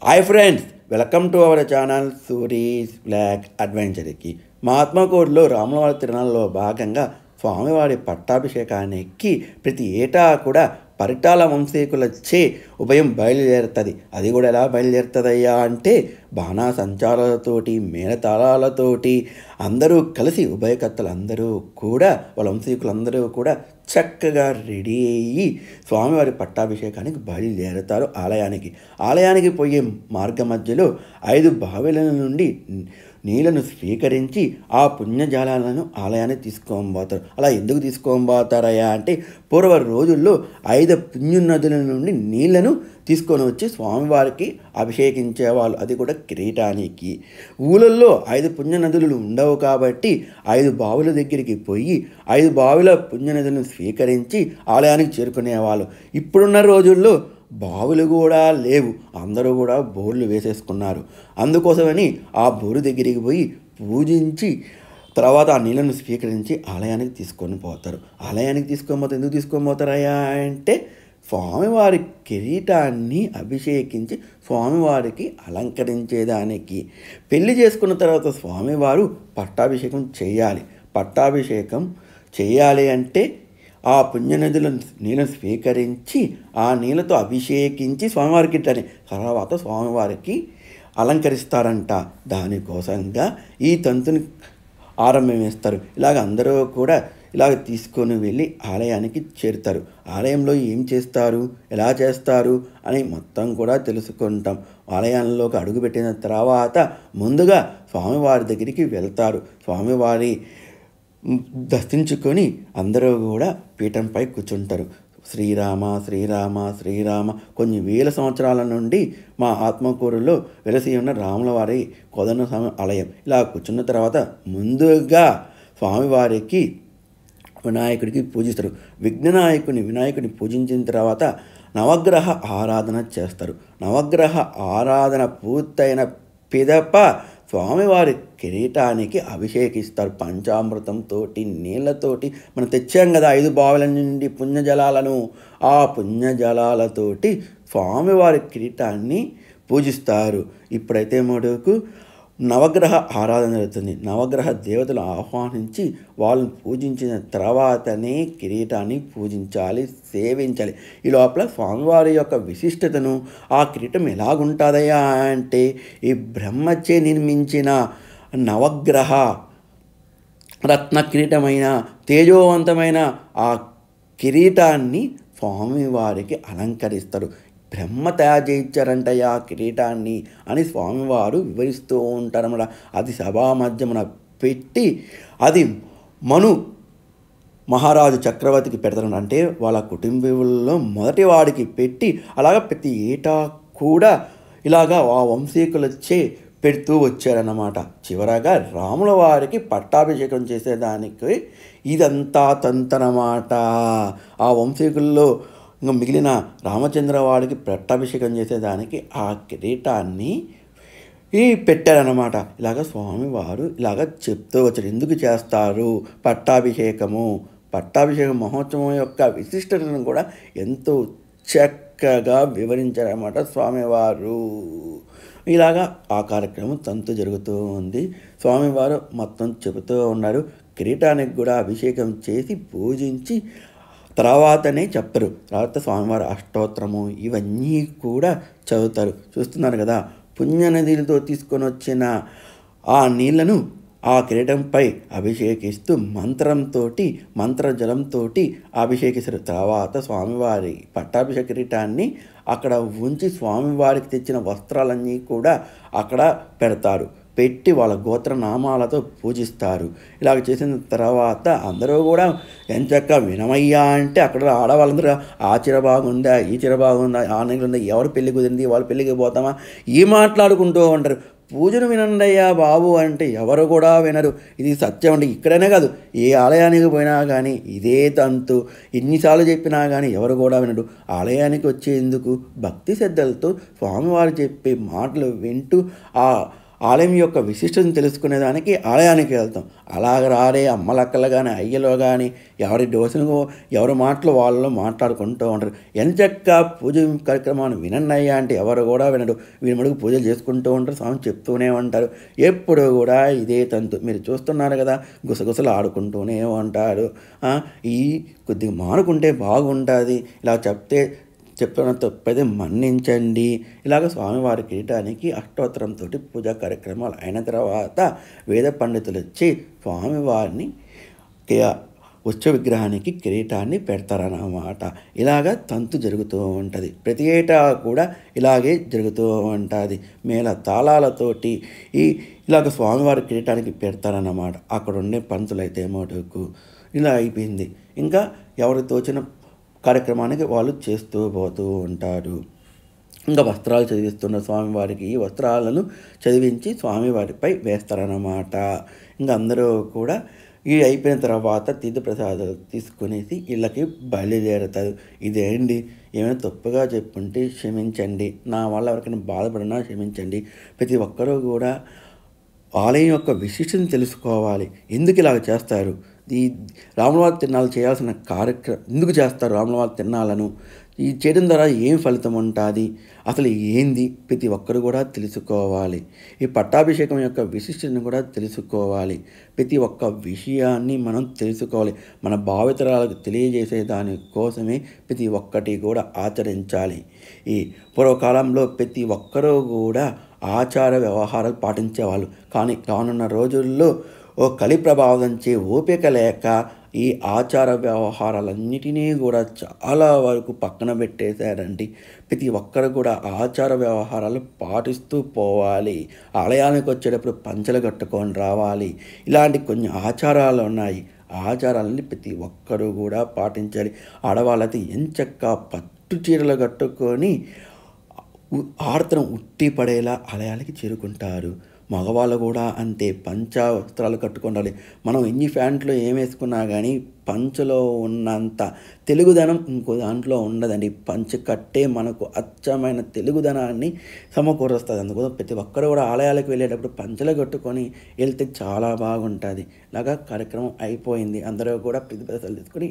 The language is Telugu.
Hi friends, welcome to our channel Suri's black అడ్వెంచర్కి. మా ఆత్మకూరులో రాములవారి తిరునాళ్ళలో భాగంగా స్వామివారి పట్టాభిషేకానికి ప్రతి ఏటా కూడా పరిటాల వంశీకులచే ఉభయం బయలుదేరుతుంది. అది కూడా ఎలా బయలుదేరుతుందయ్యా అంటే బాణాసంచారాలతోటి మేళతాళాలతోటి అందరూ కలిసి ఉభయకర్తలు అందరూ కూడా వాళ్ళ వంశీకులందరూ కూడా చక్కగా రెడీ అయ్యి స్వామివారి పట్టాభిషేకానికి బయలుదేరుతారు. ఆలయానికి పోయే మార్గ మధ్యలో 5 బావిల నుండి నీళ్లను స్వీకరించి ఆ పుణ్యజలాలను ఆలయానికి తీసుకొని అలా ఎందుకు తీసుకొని అంటే పూర్వ రోజుల్లో 5 పుణ్యనదుల నుండి నీళ్లను తీసుకొని వచ్చి స్వామివారికి అభిషేకించేవాళ్ళు. అది కూడా కిరీటానికి. ఊళ్ళల్లో 5 పుణ్యనదులు ఉండవు కాబట్టి 5 బావుల దగ్గరికి పోయి 5 బావుల పుణ్యనదులను స్వీకరించి ఆలయానికి చేరుకునేవాళ్ళు. ఇప్పుడున్న రోజుల్లో బావులు కూడా లేవు, అందరూ కూడా బోర్లు వేసేసుకున్నారు. అందుకోసమని ఆ బోరు దగ్గరికి పోయి పూజించి తర్వాత ఆ నీళ్ళను స్వీకరించి ఆలయానికి తీసుకొని పోతారు. ఎందుకు తీసుకొని పోతారయ్యా అంటే స్వామివారి కిరీటాన్ని అభిషేకించి స్వామివారికి అలంకరించేదానికి. పెళ్లి చేసుకున్న తర్వాత స్వామివారు పట్టాభిషేకం చేయాలి అంటే ఆ పుణ్యనదులను నీళ్ళను స్వీకరించి ఆ నీళ్ళతో అభిషేకించి స్వామివారికి తర్వాత స్వామివారికి అలంకరిస్తారంట. దానికోసంగా ఈ తంతుని ఆరంభం వేస్తారు. ఇలాగ అందరూ కూడా ఇలాగ తీసుకొని వెళ్ళి ఆలయానికి చేరుతారు. ఆలయంలో ఏం చేస్తారు, ఎలా చేస్తారు అని మొత్తం కూడా తెలుసుకుంటాం. ఆలయంలోకి అడుగుపెట్టిన తర్వాత ముందుగా స్వామివారి దగ్గరికి వెళ్తారు. స్వామివారి దర్శించుకొని అందరూ కూడా పీఠంపై కూర్చుంటారు. శ్రీరామ శ్రీరామ శ్రీరామ. కొన్ని వేల సంవత్సరాల నుండి మా ఆత్మకూరులో వెలసి ఉన్న రాములవారి కోదండస్వామి ఆలయం. ఇలా కూర్చున్న తర్వాత ముందుగా స్వామివారికి వినాయకుడికి పూజిస్తారు. వినాయకుడిని పూజించిన తర్వాత నవగ్రహ ఆరాధన చేస్తారు. నవగ్రహ ఆరాధన పూర్తయిన పిదప స్వామివారి కిరీటానికి అభిషేకిస్తారు. పంచామృతంతో నీళ్ళతోటి మనం తెచ్చాం కదా 5 బావుల నుండి పుణ్యజలాలను, ఆ పుణ్యజలాలతోటి స్వామివారి కిరీటాన్ని పూజిస్తారు. ఇప్పుడైతే మటుకు నవగ్రహ ఆరాధన జరుగుతుంది. నవగ్రహ దేవతలు ఆహ్వానించి వాళ్ళని పూజించిన తర్వాతనే కిరీటాన్ని పూజించాలి, సేవించాలి. ఈ లోపల స్వామివారి యొక్క విశిష్టతను, ఆ కిరీటం ఎలాగుంటుందయ్యా అంటే ఈ బ్రహ్మచే నిర్మించిన నవగ్రహ రత్న కిరీటమైన తేజోవంతమైన ఆ కిరీటాన్ని స్వామివారికి అలంకరిస్తారు. బ్రహ్మ తయారు చేయించారంటయ్య ఆ కిరీటాన్ని అని స్వామివారు వివరిస్తూ ఉంటారన్నమాట. అది సభా మధ్యమున పెట్టి అది మను మహారాజు చక్రవర్తికి పెడతారు. అంటే వాళ్ళ కుటుంబీకుల్లో మొదటి వాడికి పెట్టి అలాగ ప్రతి ఏటా కూడా ఇలాగా ఆ వంశీకులచే పెడుతూ వచ్చారన్నమాట. చివరగా రాముల వారికి పట్టాభిషేకం చేసేదానికి ఇదంతా తంతనమాట. ఆ వంశీకుల్లో ఇంకా మిగిలిన రామచంద్రవాడికి పట్టాభిషేకం చేసేదానికి ఆ కిరీటాన్ని పెట్టారన్నమాట. ఇలాగ స్వామివారు ఇలాగ చెప్తూ వచ్చారు. ఎందుకు చేస్తారు పట్టాభిషేక మహోత్సవం యొక్క విశిష్టతను కూడా ఎంతో చక్కగా వివరించారన్నమాట స్వామివారు. ఇలాగా ఆ కార్యక్రమం తంతు జరుగుతూ ఉంది. స్వామివారు మొత్తం చెబుతూ ఉన్నారు. కిరీటానికి కూడా అభిషేకం చేసి పూజించి తర్వాతనే చెప్తారు. తర్వాత స్వామివారి అష్టోత్తరము ఇవన్నీ కూడా చదువుతారు. చూస్తున్నారు కదా, పుణ్యనదిలతో తీసుకొని వచ్చిన ఆ నీళ్లను ఆ కిరీటంపై అభిషేకిస్తూ మంత్రజలంతో అభిషేకిస్తారు. తర్వాత స్వామివారి పట్టాభిషేక కిరీటాన్ని అక్కడ ఉంచి స్వామివారికి తెచ్చిన వస్త్రాలన్నీ కూడా అక్కడ పెట్టి వాళ్ళ గోత్రనామాలతో పూజిస్తారు. ఇలాగ చేసిన తర్వాత అందరూ కూడా ఎంచక్క వినమయ్యా అంటే అక్కడ ఆడవాళ్ళందరూ ఆ చీర బాగుందా, ఈ చీర బాగుందా, ఆ నెల ఉందా, ఎవరు పెళ్లి కుదిరింది, వాళ్ళ పెళ్ళికి పోతామా ఈ మాట్లాడుకుంటూ ఉంటారు. పూజను వినండి అయ్యా బాబు అంటే ఎవరు కూడా వినరు. ఇది సత్యం అండి. ఇక్కడనే కాదు, ఏ ఆలయానికి పోయినా కానీ ఇదే తంతు. ఎన్నిసార్లు చెప్పినా కానీ ఎవరు కూడా వినరు. ఆలయానికి వచ్చేందుకు భక్తి శ్రద్ధలతో స్వామివారు చెప్పే మాటలు వింటూ ఆలయం యొక్క విశిష్టతను తెలుసుకునేదానికి ఆలయానికి వెళ్తాం. అలాగ రారే అమ్మలక్కలు కానీ, అయ్యలో కానీ ఎవరి డోసును ఎవరి మాటలు వాళ్ళు మాట్లాడుకుంటూ ఉంటారు. ఎంచక్కా పూజ కార్యక్రమాన్ని వినండయ్యా అంటే ఎవరు కూడా వినడు. వీరి మటుకు పూజలు చేసుకుంటూ ఉంటారు, స్వామి చెప్తూనే ఉంటారు. ఎప్పుడు కూడా ఇదే తంతు. మీరు చూస్తున్నారు కదా, గుసగుసలు ఆడుకుంటూనే ఉంటారు. ఈ కొద్దిగా మానుకుంటే బాగుంటుంది, ఇలా చెప్పిన తప్పైతే మన్నించండి. ఇలాగ స్వామివారి కిరీటానికి అష్టోత్తరంతో పూజా కార్యక్రమాలు అయిన తర్వాత వేద పండితులు వచ్చి స్వామివారిని ఉత్సవ విగ్రహానికి కిరీటాన్ని పెడతారన్నమాట. ఇలాగ తంతు జరుగుతూ ఉంటుంది. ప్రతి ఏటా కూడా ఇలాగే జరుగుతూ ఉంటుంది. మేళ తాళాలతోటి ఇలాగ స్వామివారి కిరీటానికి పెడతారన్నమాట. అక్కడ ఉండే పంతులు అయితే మటుకు ఇలా అయిపోయింది. ఇంకా ఎవరు తోచిన కార్యక్రమానికి వాళ్ళు చేస్తూ పోతూ ఉంటారు. ఇంకా వస్త్రాలు చదివిస్తున్న స్వామివారికి ఈ వస్త్రాలను చదివించి స్వామివారిపై వేస్తారన్నమాట. ఇంకా అందరూ కూడా అయిపోయిన తర్వాత తీర్థప్రసాదాలు తీసుకునేసి ఇళ్ళకి బయలుదేరుతారు. ఇదేంటి, ఏమైనా తప్పుగా చెప్పుంటే క్షమించండి, నా వల్ల ఎవరికైనా బాధపడినా క్షమించండి. ప్రతి ఒక్కరూ కూడా ఆలయం యొక్క విశిష్టతను తెలుసుకోవాలి. ఎందుకు ఇలాగ చేస్తారు, ఈ రాములవారి తిరునాళ్ళు చేయాల్సిన కార్యక్రమం ఎందుకు చేస్తారు, రాములవారి తిరునాళ్ళను ఈ చేయడం ద్వారా ఏం ఫలితం ఉంటుంది, అసలు ఏంది ప్రతి ఒక్కరు కూడా తెలుసుకోవాలి. ఈ పట్టాభిషేకం యొక్క విశిష్టతను కూడా తెలుసుకోవాలి. ప్రతి ఒక్క విషయాన్ని మనం తెలుసుకోవాలి. మన భావితరాలకు తెలియజేసే దానికోసమే ప్రతి ఒక్కటి కూడా ఆచరించాలి. ఈ పూర్వకాలంలో ప్రతి ఒక్కరూ కూడా ఆచార వ్యవహారాలు పాటించేవాళ్ళు. కానీ రానున్న రోజుల్లో కలి ప్రభావించే ఓపిక లేక ఈ ఆచార వ్యవహారాలన్నిటినీ కూడా చాలా వరకు పక్కన పెట్టేశారండి. ప్రతి ఒక్కరు కూడా ఆచార వ్యవహారాలు పాటిస్తూ పోవాలి. ఆలయానికి వచ్చేటప్పుడు పంచలు కట్టుకొని రావాలి. ఇలాంటి కొన్ని ఆచారాలు ఉన్నాయి. ఆచారాలని ప్రతి ఒక్కరూ కూడా పాటించాలి. ఆడవాళ్ళైతే ఎంచక్కా పట్టు చీరలు కట్టుకొని ఆడతనం ఉట్టి పడేలా ఆలయాలకి చేరుకుంటారు. మగవాళ్ళు కూడా అంతే, పంచా వస్త్రాలు కట్టుకుండాలి. మనం ఎన్ని ప్యాంట్లు ఏం వేసుకున్నా కానీ పంచలో ఉన్నంత తెలుగుదనం ఇంకో దాంట్లో ఉండదండి. పంచ కట్టే మనకు అచ్చమైన తెలుగుదనాన్ని సమకూరుస్తుంది. అందుకోసం ప్రతి ఒక్కరు కూడా ఆలయాలకు వెళ్ళేటప్పుడు పంచలు కట్టుకొని వెళ్తే చాలా బాగుంటుంది. ఇలాగా కార్యక్రమం అయిపోయింది. అందరూ కూడా ప్రతిపదలు తీసుకొని